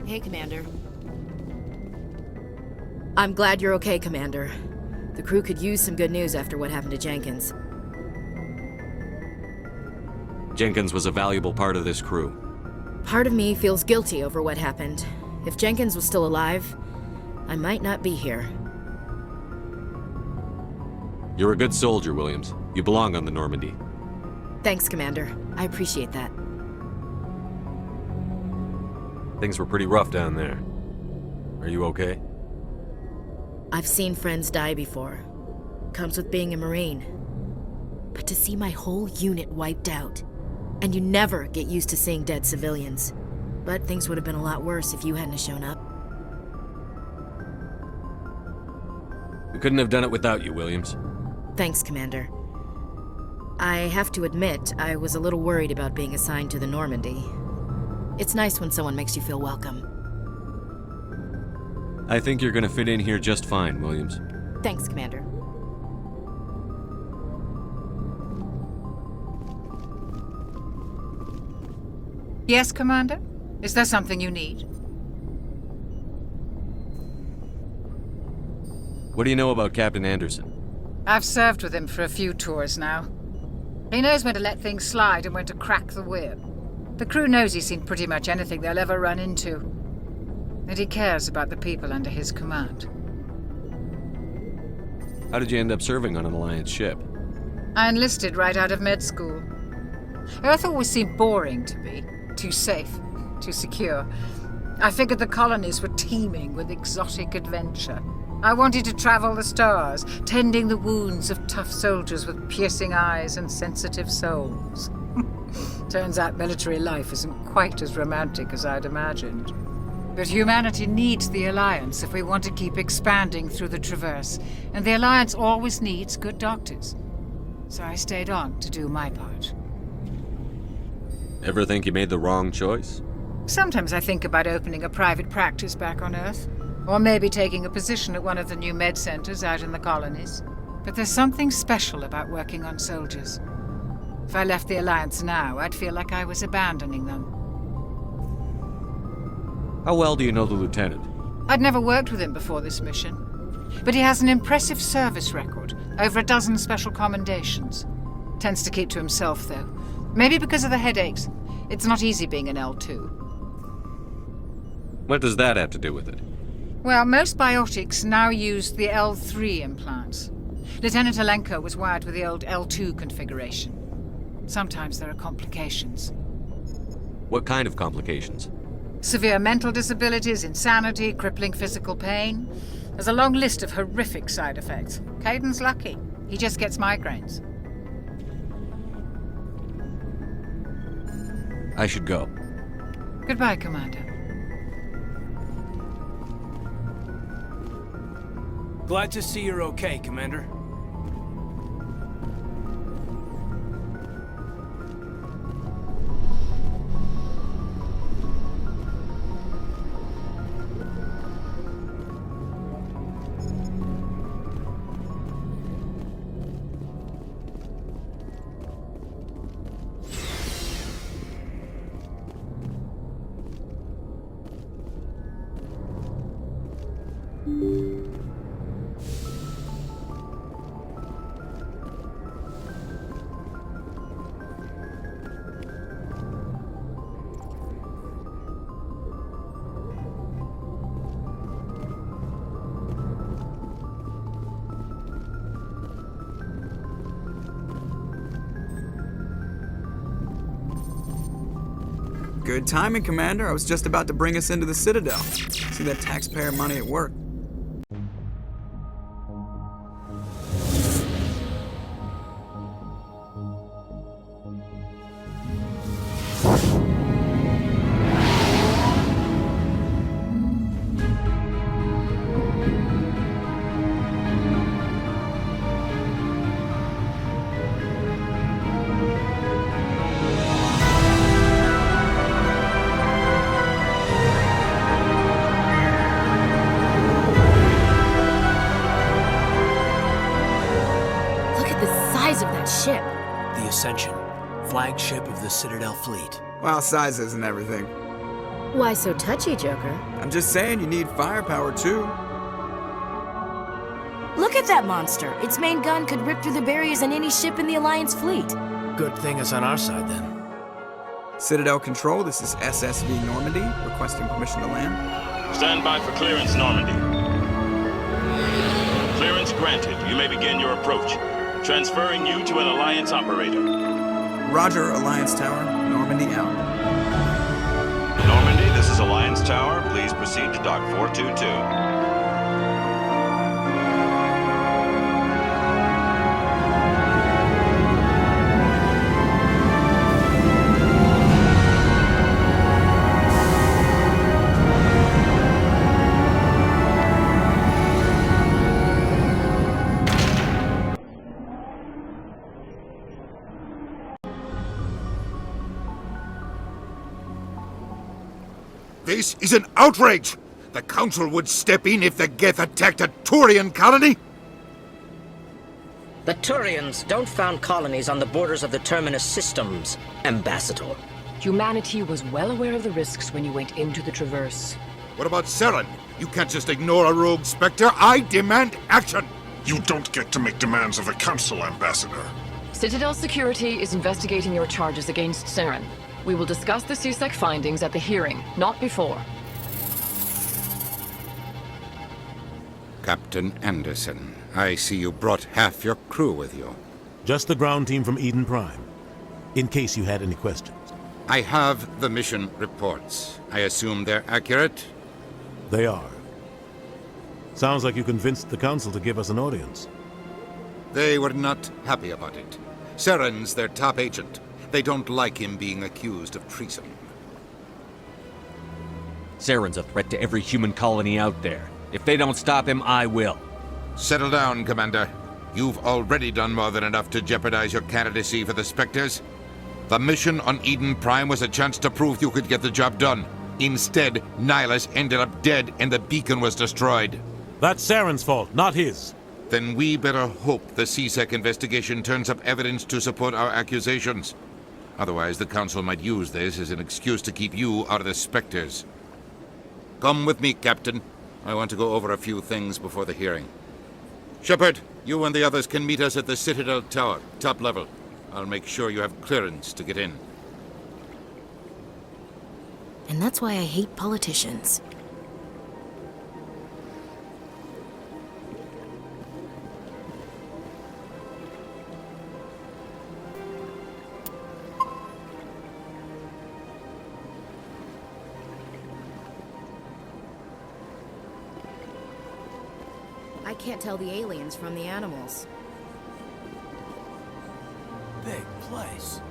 Hey, Commander. I'm glad you're okay, Commander. The crew could use some good news after what happened to Jenkins. Jenkins was a valuable part of this crew. Part of me feels guilty over what happened. If Jenkins was still alive, I might not be here. You're a good soldier, Williams. You belong on the Normandy. Thanks, Commander. I appreciate that. Things were pretty rough down there. Are you okay? I've seen friends die before. Comes with being a Marine. But to see my whole unit wiped out, and you never get used to seeing dead civilians. But things would have been a lot worse if you hadn't shown up. We couldn't have done it without you, Williams. Thanks, Commander. I have to admit, I was a little worried about being assigned to the Normandy. It's nice when someone makes you feel welcome. I think you're gonna fit in here just fine, Williams. Thanks, Commander. Yes, Commander? Is there something you need? What do you know about Captain Anderson? I've served with him for a few tours now. He knows when to let things slide and when to crack the whip. The crew knows he's seen pretty much anything they'll ever run into. And he cares about the people under his command. How did you end up serving on an Alliance ship? I enlisted right out of med school. Earth always seemed boring to me. Too safe, too secure. I figured the colonies were teeming with exotic adventure. I wanted to travel the stars, tending the wounds of tough soldiers with piercing eyes and sensitive souls. Turns out military life isn't quite as romantic as I'd imagined. But humanity needs the Alliance if we want to keep expanding through the Traverse, and the Alliance always needs good doctors. So I stayed on to do my part. Ever think you made the wrong choice? Sometimes I think about opening a private practice back on Earth. Or maybe taking a position at one of the new med centers out in the colonies. But there's something special about working on soldiers. If I left the Alliance now, I'd feel like I was abandoning them. How well do you know the Lieutenant? I'd never worked with him before this mission. But he has an impressive service record, over a dozen special commendations. Tends to keep to himself, though. Maybe because of the headaches. It's not easy being an L2. What does that have to do with it? Well, most biotics now use the L3 implants. Lieutenant Alenko was wired with the old L2 configuration. Sometimes there are complications. What kind of complications? Severe mental disabilities, insanity, crippling physical pain. There's a long list of horrific side effects. Caden's lucky. He just gets migraines. I should go. Goodbye, Commander. Glad to see you're okay, Commander. Good timing, Commander. I was just about to bring us into the Citadel. See that taxpayer money at work. Ship. The Ascension, flagship of the Citadel fleet. Well, size isn't everything. Why so touchy, Joker? I'm just saying you need firepower too. Look at that monster. Its main gun could rip through the barriers in any ship in the Alliance fleet. Good thing it's on our side, then. Citadel Control, this is SSV Normandy, requesting permission to land. Stand by for clearance, Normandy. Clearance granted. You may begin your approach. Transferring you to an Alliance operator. Roger, Alliance Tower. Normandy out. Normandy, this is Alliance Tower. Please proceed to Dock 422. This is an outrage! The Council would step in if the Geth attacked a Turian colony? The Turians don't found colonies on the borders of the Terminus systems, Ambassador. Humanity was well aware of the risks when you went into the Traverse. What about Saren? You can't just ignore a rogue Spectre. I demand action! You don't get to make demands of the Council, Ambassador. Citadel Security is investigating your charges against Saren. We will discuss the CSEC findings at the hearing, not before. Captain Anderson, I see you brought half your crew with you. Just the ground team from Eden Prime, in case you had any questions. I have the mission reports. I assume they're accurate? They are. Sounds like you convinced the Council to give us an audience. They were not happy about it. Saren's their top agent. They don't like him being accused of treason. Saren's a threat to every human colony out there. If they don't stop him, I will. Settle down, Commander. You've already done more than enough to jeopardize your candidacy for the Spectres. The mission on Eden Prime was a chance to prove you could get the job done. Instead, Nihilus ended up dead and the beacon was destroyed. That's Saren's fault, not his. Then we better hope the CSEC investigation turns up evidence to support our accusations. Otherwise, the Council might use this as an excuse to keep you out of the Spectres. Come with me, Captain. I want to go over a few things before the hearing. Shepard, you and the others can meet us at the Citadel Tower, top level. I'll make sure you have clearance to get in. And that's why I hate politicians. I can't tell the aliens from the animals. Big place.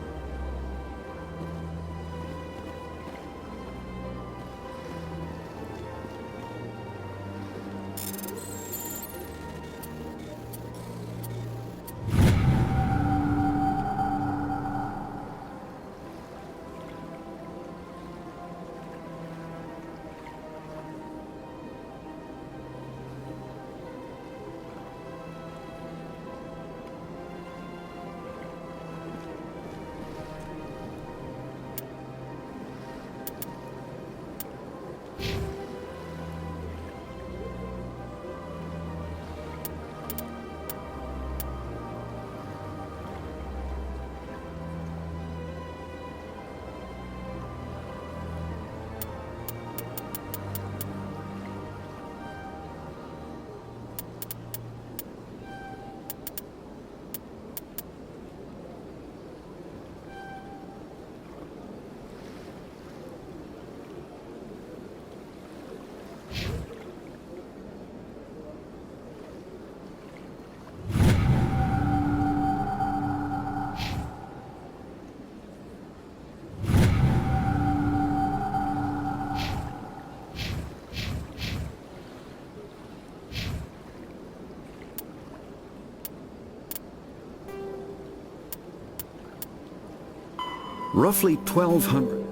Roughly 1,200.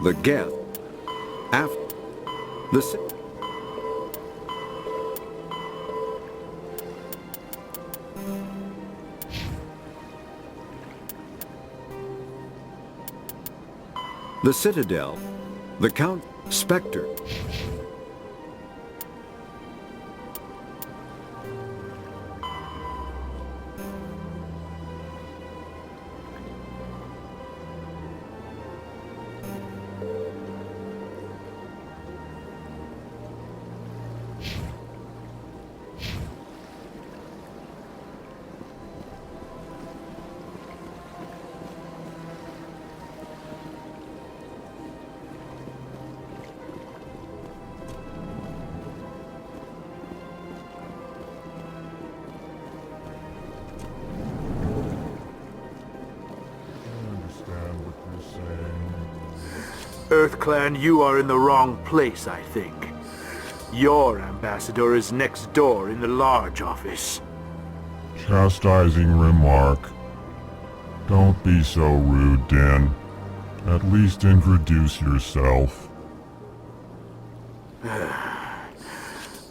The Geth. After the... The Citadel The Count Spectre. EarthClan, you are in the wrong place, I think. Your ambassador is next door in the large office. Chastising remark. Don't be so rude, Din. At least introduce yourself.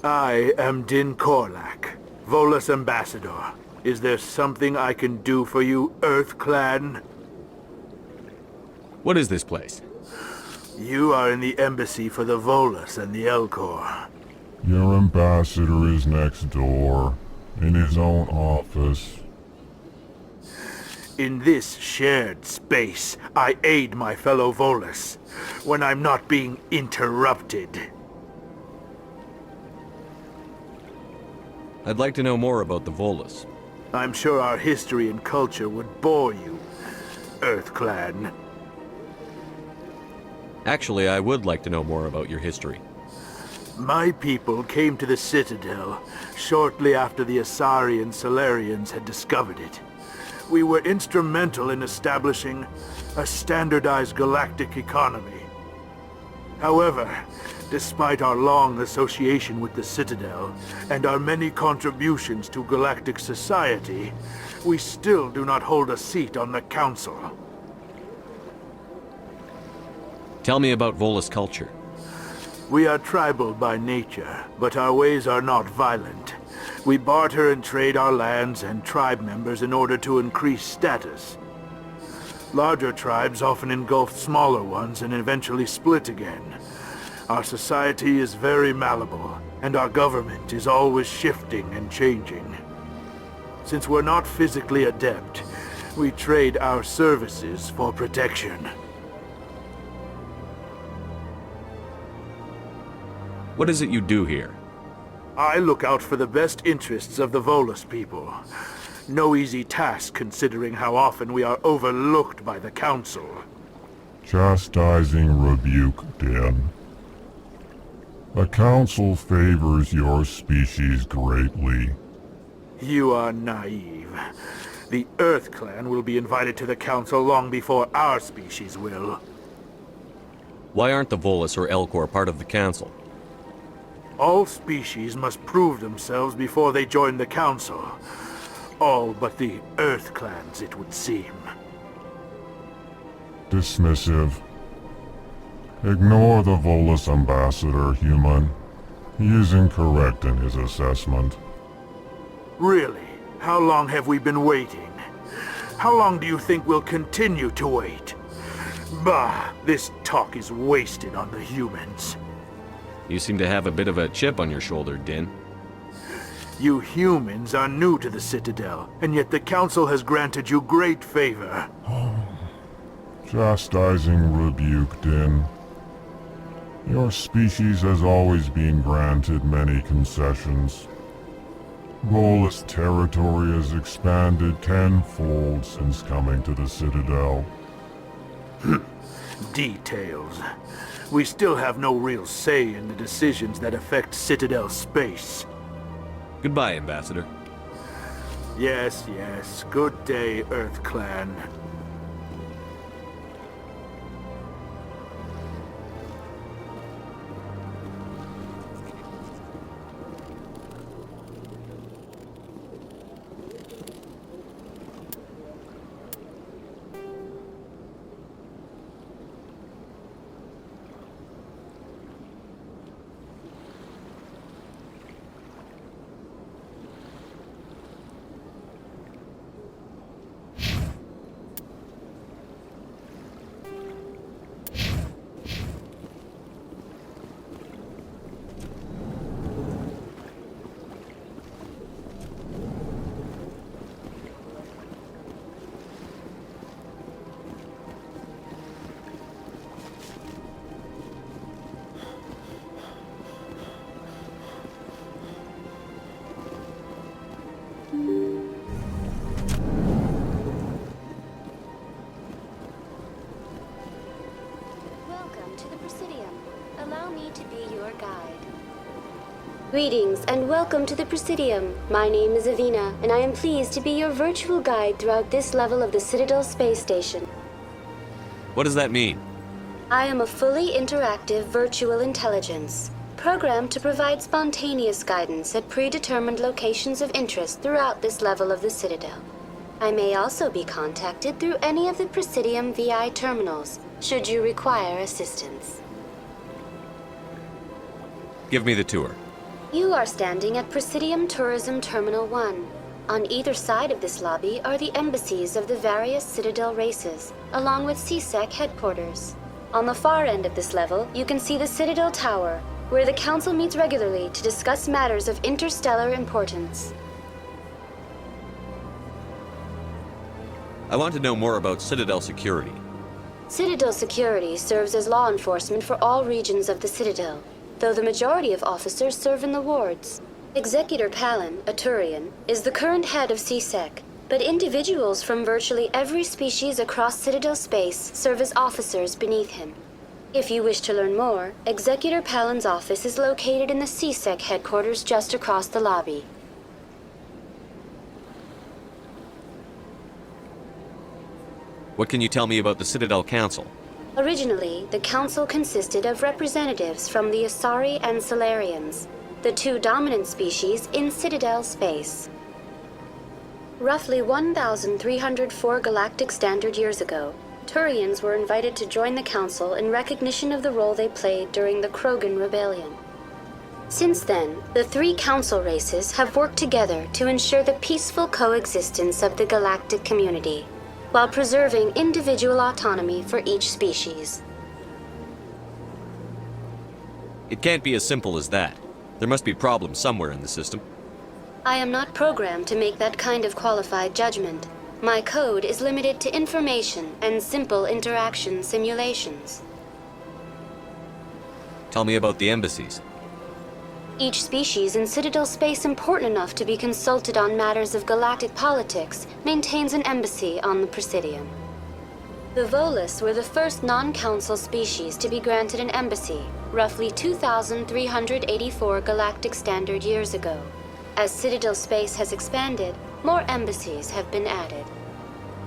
I am Din Korlak, Volus ambassador. Is there something I can do for you, EarthClan? What is this place? You are in the embassy for the Volus and the Elcor. Your ambassador is next door, in his own office. In this shared space, I aid my fellow Volus when I'm not being interrupted. I'd like to know more about the Volus. I'm sure our history and culture would bore you, EarthClan. Actually, I would like to know more about your history. My people came to the Citadel shortly after the Asari and Solarians had discovered it. We were instrumental in establishing a standardized galactic economy. However, despite our long association with the Citadel and our many contributions to galactic society, we still do not hold a seat on the Council. Tell me about Volus culture. We are tribal by nature, but our ways are not violent. We barter and trade our lands and tribe members in order to increase status. Larger tribes often engulf smaller ones and eventually split again. Our society is very malleable, and our government is always shifting and changing. Since we're not physically adept, we trade our services for protection. What is it you do here? I look out for the best interests of the Volus people. No easy task considering how often we are overlooked by the Council. Chastising rebuke, Din. The Council favors your species greatly. You are naive. The EarthClan will be invited to the Council long before our species will. Why aren't the Volus or Elcor part of the Council? All species must prove themselves before they join the Council. All but the EarthClans, it would seem. Dismissive. Ignore the Volus ambassador, human. He is incorrect in his assessment. Really? How long have we been waiting? How long do you think we'll continue to wait? Bah, this talk is wasted on the humans. You seem to have a bit of a chip on your shoulder, Din. You humans are new to the Citadel, and yet the Council has granted you great favor. Chastising rebuke, Din. Your species has always been granted many concessions. Volus territory has expanded tenfold since coming to the Citadel. Details. We still have no real say in the decisions that affect Citadel space. Goodbye, Ambassador. Yes, yes. Good day, EarthClan. Greetings and welcome to the Presidium. My name is Avina, and I am pleased to be your virtual guide throughout this level of the Citadel Space Station. What does that mean? I am a fully interactive virtual intelligence, programmed to provide spontaneous guidance at predetermined locations of interest throughout this level of the Citadel. I may also be contacted through any of the Presidium VI terminals, should you require assistance. Give me the tour. You are standing at Presidium Tourism Terminal 1. On either side of this lobby are the embassies of the various Citadel races, along with CSEC headquarters. On the far end of this level, you can see the Citadel Tower, where the Council meets regularly to discuss matters of interstellar importance. I want to know more about Citadel security. Citadel security serves as law enforcement for all regions of the Citadel, though the majority of officers serve in the wards. Executor Palin, a Turian, is the current head of CSEC, but individuals from virtually every species across Citadel space serve as officers beneath him. If you wish to learn more, Executor Palin's office is located in the CSEC headquarters just across the lobby. What can you tell me about the Citadel Council? Originally, the Council consisted of representatives from the Asari and Salarians, the two dominant species in Citadel space. Roughly 1,304 galactic standard years ago, Turians were invited to join the Council in recognition of the role they played during the Krogan Rebellion. Since then, the three Council races have worked together to ensure the peaceful coexistence of the galactic community, while preserving individual autonomy for each species. It can't be as simple as that. There must be problems somewhere in the system. I am not programmed to make that kind of qualified judgment. My code is limited to information and simple interaction simulations. Tell me about the embassies. Each species in Citadel space important enough to be consulted on matters of galactic politics maintains an embassy on the Presidium. The Volus were the first non-council species to be granted an embassy, roughly 2,384 galactic standard years ago. As Citadel space has expanded, more embassies have been added.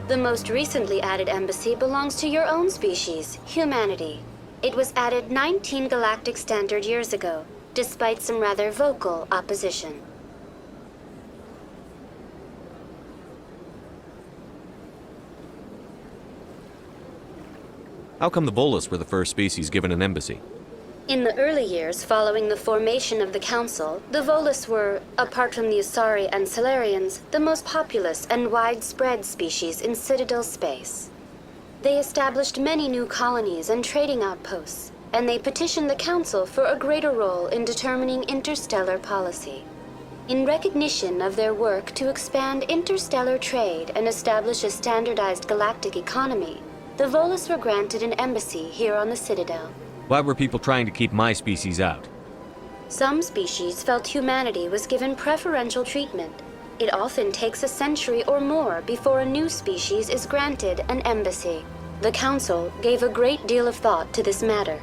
The most recently added embassy belongs to your own species, humanity. It was added 19 galactic standard years ago, despite some rather vocal opposition. How come the Volus were the first species given an embassy? In the early years following the formation of the Council, the Volus were, apart from the Asari and Salarians, the most populous and widespread species in Citadel space. They established many new colonies and trading outposts, and they petitioned the Council for a greater role in determining interstellar policy. In recognition of their work to expand interstellar trade and establish a standardized galactic economy, the Volus were granted an embassy here on the Citadel. Why were people trying to keep my species out? Some species felt humanity was given preferential treatment. It often takes a century or more before a new species is granted an embassy. The Council gave a great deal of thought to this matter.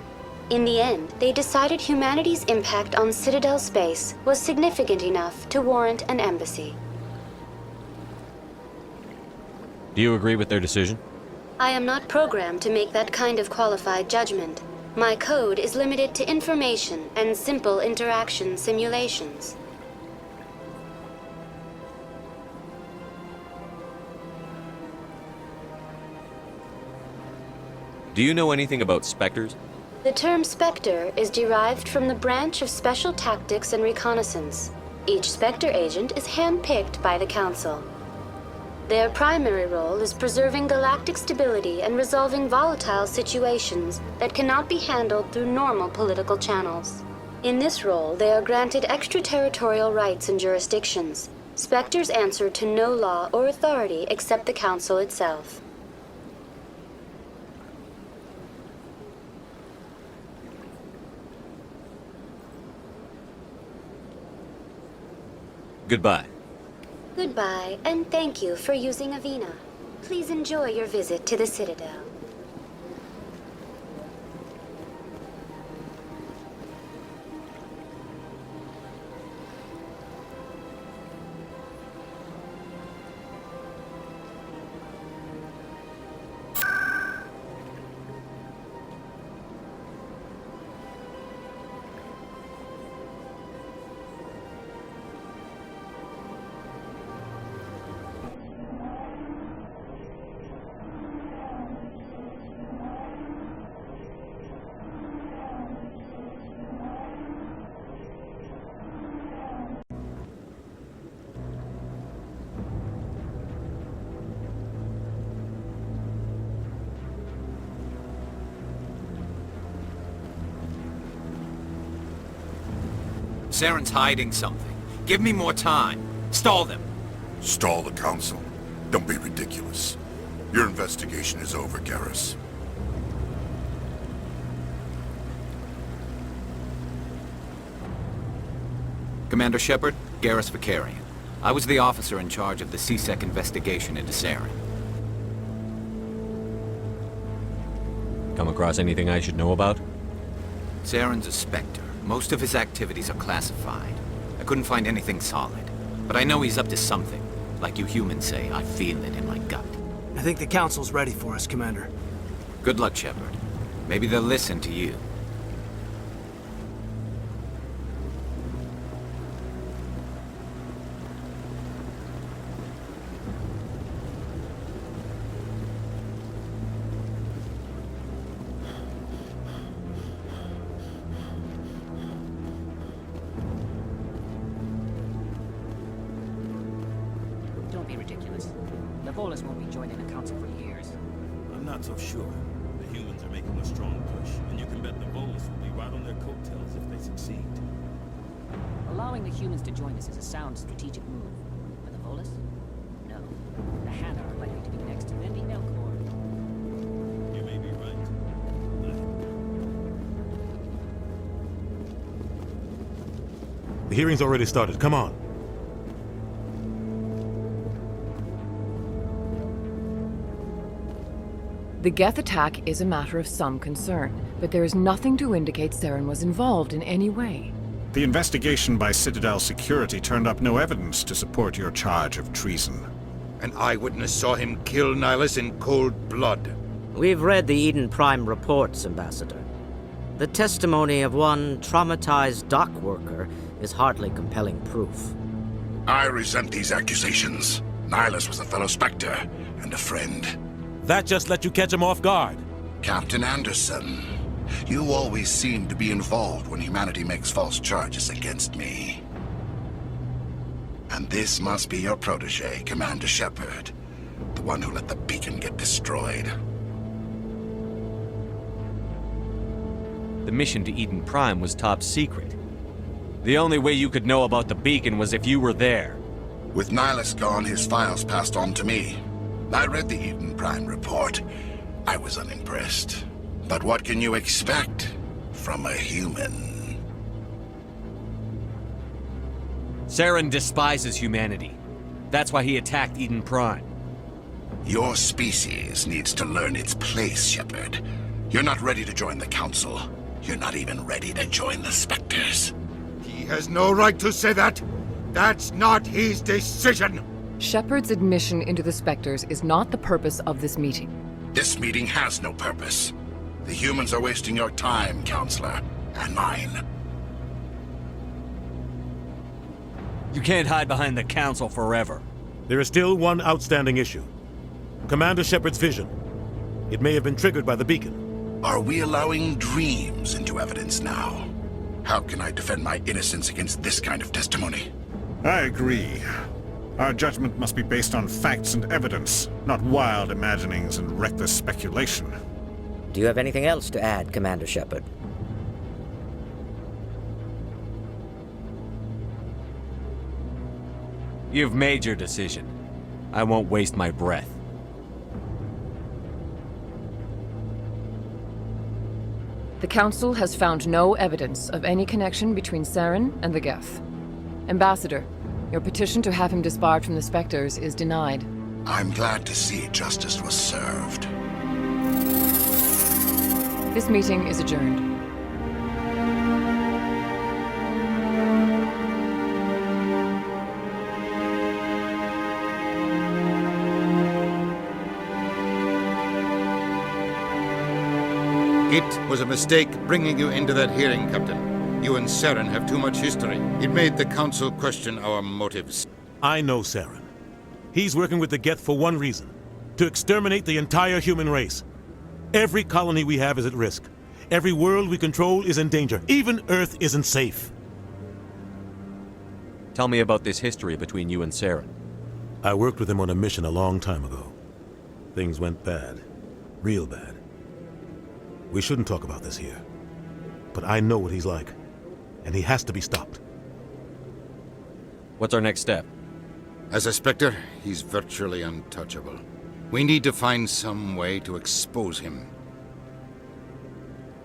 In the end, they decided humanity's impact on Citadel space was significant enough to warrant an embassy. Do you agree with their decision? I am not programmed to make that kind of qualified judgment. My code is limited to information and simple interaction simulations. Do you know anything about Spectres? The term Spectre is derived from the branch of Special Tactics and Reconnaissance. Each Spectre agent is handpicked by the Council. Their primary role is preserving galactic stability and resolving volatile situations that cannot be handled through normal political channels. In this role, they are granted extraterritorial rights and jurisdictions. Spectres answer to no law or authority except the Council itself. Goodbye. Goodbye, and thank you for using Avina. Please enjoy your visit to the Citadel. Saren's hiding something. Give me more time. Stall them. Stall the Council? Don't be ridiculous. Your investigation is over, Garrus. Commander Shepard, Garrus Vakarian. I was the officer in charge of the C-Sec investigation into Saren. Come across anything I should know about? Saren's a Spectre. Most of his activities are classified. I couldn't find anything solid. But I know he's up to something. Like you humans say, I feel it in my gut. I think the Council's ready for us, Commander. Good luck, Shepard. Maybe they'll listen to you. Don't be ridiculous. The Volus won't be joining the Council for years. I'm not so sure. The humans are making a strong push, and you can bet the Volus will be right on their coattails if they succeed. Allowing the humans to join us is a sound strategic move. But the Volus? No. The Hanna are likely to be next, and then the Elcor. You may be right. The hearing's already started. Come on. The Geth attack is a matter of some concern, but there is nothing to indicate Saren was involved in any way. The investigation by Citadel Security turned up no evidence to support your charge of treason. An eyewitness saw him kill Nihilus in cold blood. We've read the Eden Prime reports, Ambassador. The testimony of one traumatized dock worker is hardly compelling proof. I resent these accusations. Nihilus was a fellow Spectre and a friend. That just let you catch him off guard. Captain Anderson, you always seem to be involved when humanity makes false charges against me. And this must be your protege, Commander Shepard, the one who let the beacon get destroyed. The mission to Eden Prime was top secret. The only way you could know about the beacon was if you were there. With Nihilus gone, his files passed on to me. I read the Eden Prime report. I was unimpressed. But what can you expect from a human? Saren despises humanity. That's why he attacked Eden Prime. Your species needs to learn its place, Shepard. You're not ready to join the Council. You're not even ready to join the Spectres. He has no right to say that. That's not his decision. Shepard's admission into the Spectres is not the purpose of this meeting. This meeting has no purpose. The humans are wasting your time, Counselor, and mine. You can't hide behind the Council forever. There is still one outstanding issue. Commander Shepard's vision. It may have been triggered by the beacon. Are we allowing dreams into evidence now? How can I defend my innocence against this kind of testimony? I agree. Our judgment must be based on facts and evidence, not wild imaginings and reckless speculation. Do you have anything else to add, Commander Shepard? You've made your decision. I won't waste my breath. The Council has found no evidence of any connection between Saren and the Geth. Ambassador, your petition to have him disbarred from the Spectres is denied. I'm glad to see justice was served. This meeting is adjourned. It was a mistake bringing you into that hearing, Captain. You and Saren have too much history. It made the Council question our motives. I know Saren. He's working with the Geth for one reason. To exterminate the entire human race. Every colony we have is at risk. Every world we control is in danger. Even Earth isn't safe. Tell me about this history between you and Saren. I worked with him on a mission a long time ago. Things went bad. Real bad. We shouldn't talk about this here. But I know what he's like. And he has to be stopped. What's our next step? As a Spectre, he's virtually untouchable. We need to find some way to expose him.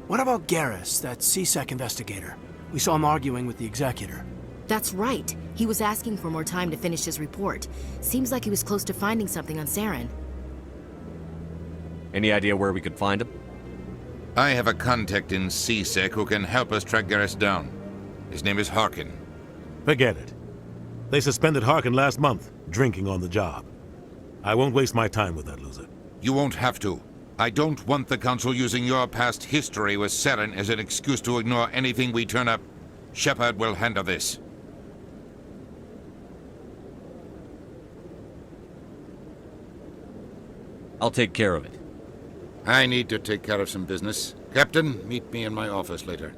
What about Garrus, that CSEC investigator? We saw him arguing with the Executor. That's right. He was asking for more time to finish his report. Seems like he was close to finding something on Saren. Any idea where we could find him? I have a contact in CSEC who can help us track Garrus down. His name is Harkin. Forget it. They suspended Harkin last month, drinking on the job. I won't waste my time with that loser. You won't have to. I don't want the Council using your past history with Saren as an excuse to ignore anything we turn up. Shepard will handle this. I'll take care of it. I need to take care of some business. Captain, meet me in my office later.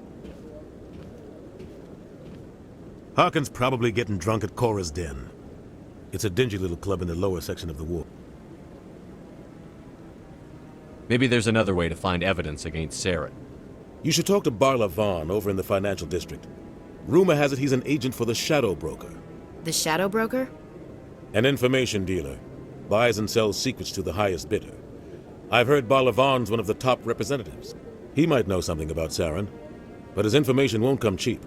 Harkin's probably getting drunk at Cora's Den. It's a dingy little club in the lower section of the wharf. Maybe there's another way to find evidence against Saren. You should talk to Barla Vaughn over in the financial district. Rumor has it he's an agent for the Shadow Broker. The Shadow Broker? An information dealer. Buys and sells secrets to the highest bidder. I've heard Barla Vaughn's one of the top representatives. He might know something about Saren, but his information won't come cheap.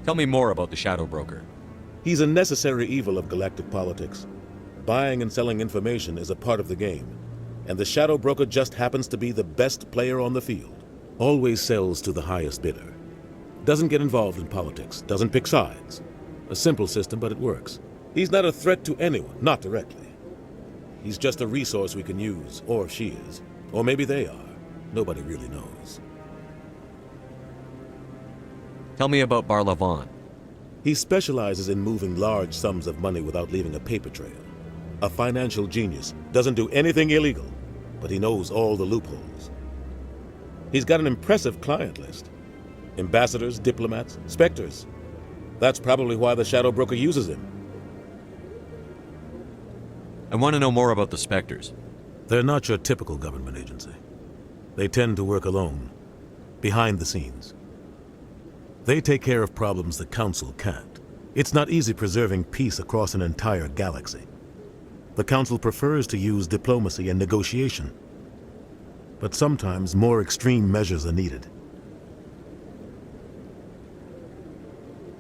Tell me more about the Shadow Broker. He's a necessary evil of galactic politics. Buying and selling information is a part of the game, and the Shadow Broker just happens to be the best player on the field. Always sells to the highest bidder. Doesn't get involved in politics, doesn't pick sides. A simple system, but it works. He's not a threat to anyone, not directly. He's just a resource we can use, or she is. Or maybe they are. Nobody really knows. Tell me about Barla Vaughn. He specializes in moving large sums of money without leaving a paper trail. A financial genius, doesn't do anything illegal, but he knows all the loopholes. He's got an impressive client list. Ambassadors, diplomats, Spectres. That's probably why the Shadow Broker uses him. I want to know more about the Spectres. They're not your typical government agency. They tend to work alone, behind the scenes. They take care of problems the Council can't. It's not easy preserving peace across an entire galaxy. The Council prefers to use diplomacy and negotiation. But sometimes more extreme measures are needed.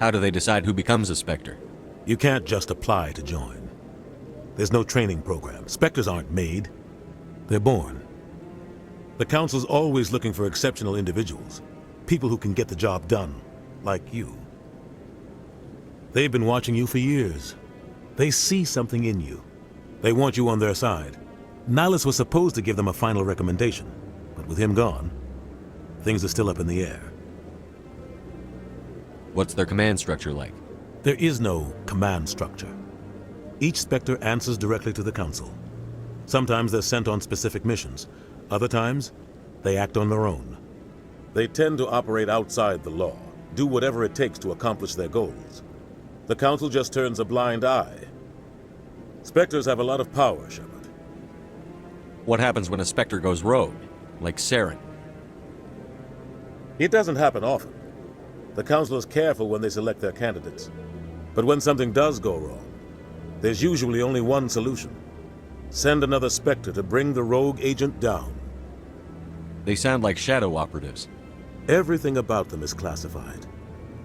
How do they decide who becomes a Spectre? You can't just apply to join. There's no training program. Spectres aren't made. They're born. The Council's always looking for exceptional individuals. People who can get the job done. Like you. They've been watching you for years. They see something in you. They want you on their side. Nihilus was supposed to give them a final recommendation, but with him gone, things are still up in the air. What's their command structure like? There is no command structure. Each Spectre answers directly to the Council. Sometimes they're sent on specific missions. Other times, they act on their own. They tend to operate outside the law, do whatever it takes to accomplish their goals. The Council just turns a blind eye. Spectres have a lot of power, Shepard. What happens when a Spectre goes rogue, like Saren? It doesn't happen often. The Council is careful when they select their candidates. But when something does go wrong, there's usually only one solution. Send another Spectre to bring the rogue agent down. They sound like shadow operatives. Everything about them is classified.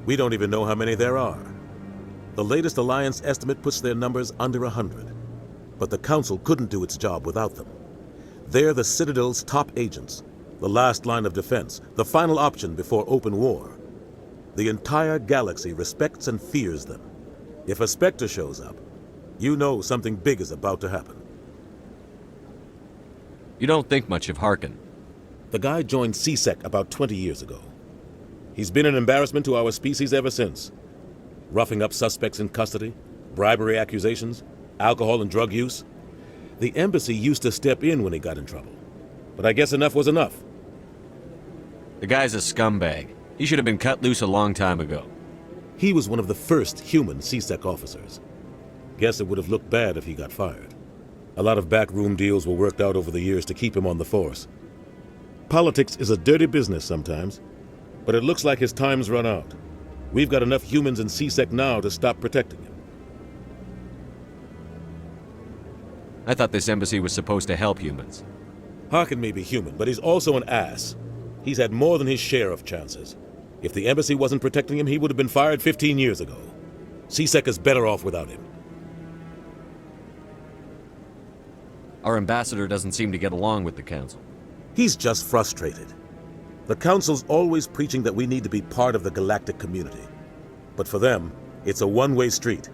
We don't even know how many there are. The latest Alliance estimate puts their numbers under 100. But the Council couldn't do its job without them. They're the Citadel's top agents, the last line of defense, the final option before open war. The entire galaxy respects and fears them. If a Spectre shows up, you know something big is about to happen. You don't think much of Harkin. The guy joined CSEC about 20 years ago. He's been an embarrassment to our species ever since. Roughing up suspects in custody, bribery accusations, alcohol and drug use. The embassy used to step in when he got in trouble. But I guess enough was enough. The guy's a scumbag. He should have been cut loose a long time ago. He was one of the first human CSEC officers. Guess it would have looked bad if he got fired. A lot of backroom deals were worked out over the years to keep him on the force. Politics is a dirty business sometimes. But it looks like his time's run out. We've got enough humans in C-Sec now to stop protecting him. I thought this embassy was supposed to help humans. Harkin may be human, but he's also an ass. He's had more than his share of chances. If the embassy wasn't protecting him, he would have been fired 15 years ago. C-Sec is better off without him. Our ambassador doesn't seem to get along with the Council. He's just frustrated. The Council's always preaching that we need to be part of the galactic community. But for them, it's a one-way street.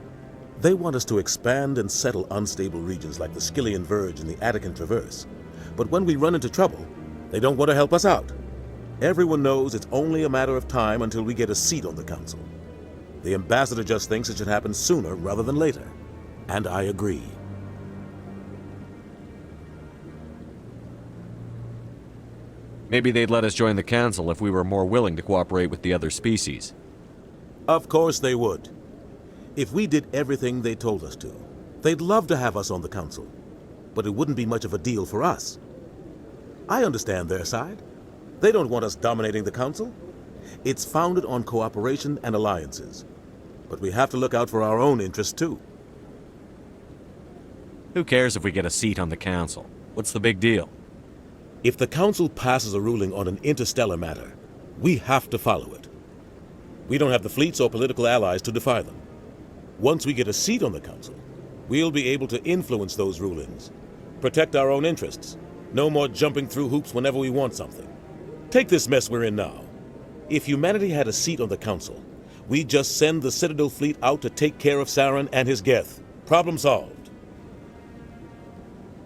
They want us to expand and settle unstable regions like the Skillian Verge and the Attican Traverse. But when we run into trouble, they don't want to help us out. Everyone knows it's only a matter of time until we get a seat on the Council. The ambassador just thinks it should happen sooner rather than later. And I agree. Maybe they'd let us join the Council if we were more willing to cooperate with the other species. Of course they would. If we did everything they told us to, they'd love to have us on the Council. But it wouldn't be much of a deal for us. I understand their side. They don't want us dominating the Council. It's founded on cooperation and alliances. But we have to look out for our own interests too. Who cares if we get a seat on the Council? What's the big deal? If the Council passes a ruling on an interstellar matter, we have to follow it. We don't have the fleets or political allies to defy them. Once we get a seat on the Council, we'll be able to influence those rulings, protect our own interests, no more jumping through hoops whenever we want something. Take this mess we're in now. If humanity had a seat on the Council, we'd just send the Citadel fleet out to take care of Saren and his Geth. Problem solved.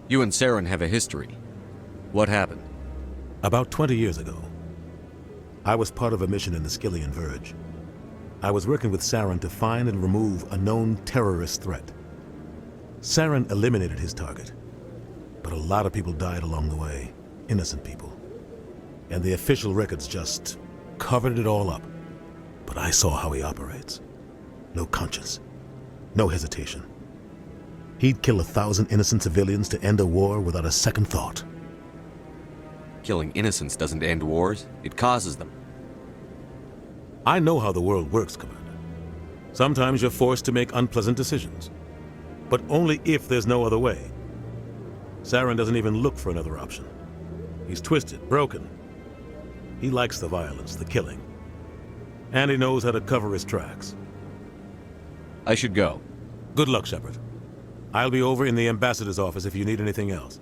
You and Saren have a history. What happened? About 20 years ago, I was part of a mission in the Skillian Verge. I was working with Saren to find and remove a known terrorist threat. Saren eliminated his target, but a lot of people died along the way, innocent people. And the official records just covered it all up. But I saw how he operates. No conscience, no hesitation. He'd kill 1,000 innocent civilians to end a war without a second thought. Killing innocents doesn't end wars, it causes them. I know how the world works, Commander. Sometimes you're forced to make unpleasant decisions. But only if there's no other way. Saren doesn't even look for another option. He's twisted, broken. He likes the violence, the killing. And he knows how to cover his tracks. I should go. Good luck, Shepard. I'll be over in the ambassador's office if you need anything else.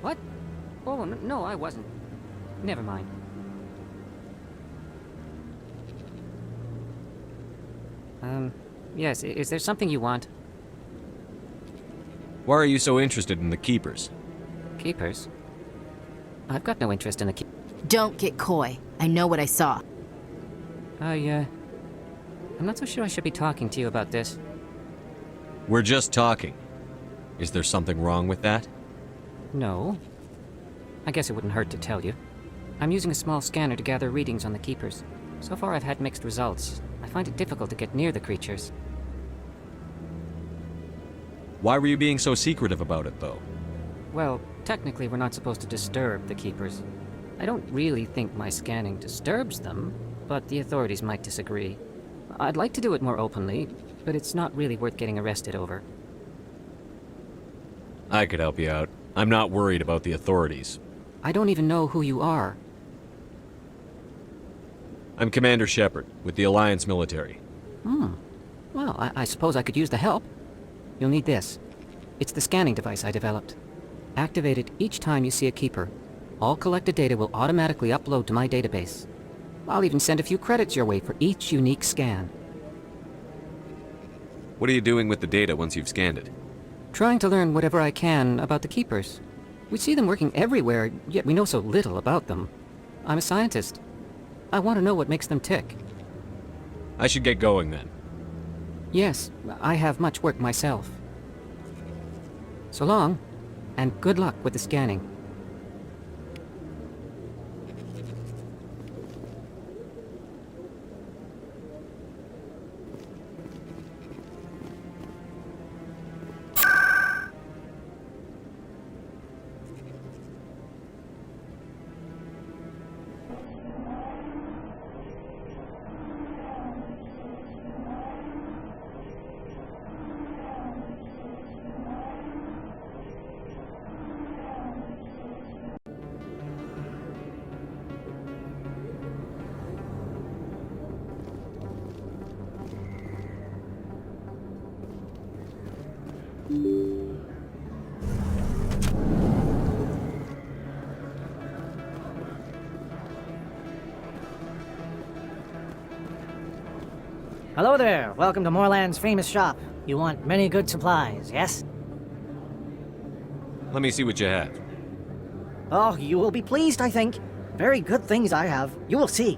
What? Oh, no, I wasn't. Never mind. Yes, is there something you want? Why are you so interested in the Keepers? Keepers? I've got no interest in the Don't get coy. I know what I saw. I'm not so sure I should be talking to you about this. We're just talking. Is there something wrong with that? No. I guess it wouldn't hurt to tell you. I'm using a small scanner to gather readings on the Keepers. So far I've had mixed results. I find it difficult to get near the creatures. Why were you being so secretive about it, though? Well, technically we're not supposed to disturb the Keepers. I don't really think my scanning disturbs them, but the authorities might disagree. I'd like to do it more openly, but it's not really worth getting arrested over. I could help you out. I'm not worried about the authorities. I don't even know who you are. I'm Commander Shepard, with the Alliance military. Well, I suppose I could use the help. You'll need this. It's the scanning device I developed. Activate it each time you see a keeper. All collected data will automatically upload to my database. I'll even send a few credits your way for each unique scan. What are you doing with the data once you've scanned it? Trying to learn whatever I can about the keepers. We see them working everywhere, yet we know so little about them. I'm a scientist. I want to know what makes them tick. I should get going then. Yes, I have much work myself. So long, and good luck with the scanning. Hello there. Welcome to Moorland's famous shop. You want many good supplies, yes? Let me see what you have. Oh, you will be pleased, I think. Very good things I have. You will see.